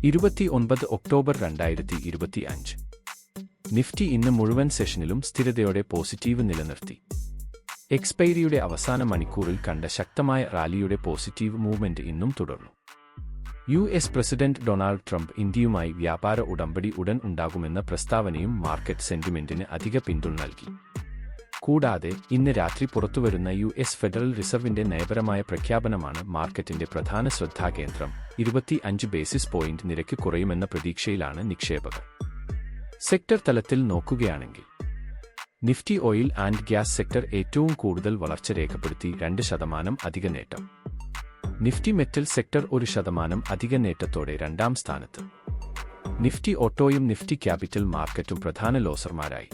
29 October 2025. Nifty ഇന്ന് മുഴുവൻ സെഷനിലും സ്ഥിരതയോടെ positive നിലനിർത്തി. എക്സ്പൈരിയുടെ അവസാന മണിക്കൂറിൽ കണ്ട ശക്തമായ റാലിയുടെ പോസിറ്റീവ് മൂവ്മെന്റ് ഇന്നും തുടർന്നു. യുഎസ് പ്രസിഡന്റ് ഡൊണാൾഡ് ട്രംപ് ഇന്ത്യയുമായി വ്യാപാര ഉടമ്പടി ഉടൻ ഉണ്ടാകുമെന്ന പ്രസ്താവനയും മാർക്കറ്റ് സെന്റിമെന്റിന് അധിക പിന്തുണ നൽകി. കൂടാതെ ഇന്ന് രാത്രി പുറത്തുവരുന്ന യുഎസ് ഫെഡറൽ റിസർവിന്റെ നയപരമായ പ്രഖ്യാപനമാണ് മാർക്കറ്റിന്റെ പ്രധാന ശ്രദ്ധാകേന്ദ്രം. 25 ബേസിസ് പോയിന്റ് നിരക്ക് കുറയുമെന്ന പ്രതീക്ഷയിലാണ് നിക്ഷേപകർ. സെക്ടർ തലത്തിൽ നോക്കുകയാണെങ്കിൽ Nifty oil and gas sector ഏറ്റവും കൂടുതൽ വളർച്ച രേഖപ്പെടുത്തി 2% അധിക നേട്ടം. നിഫ്റ്റി മെറ്റൽ സെക്ടർ 1% അധിക നേട്ടത്തോടെ രണ്ടാം സ്ഥാനത്ത്. നിഫ്റ്റി ഓട്ടോയും നിഫ്റ്റി ക്യാപിറ്റൽ മാർക്കറ്റും പ്രധാന ലോസർമാരായി.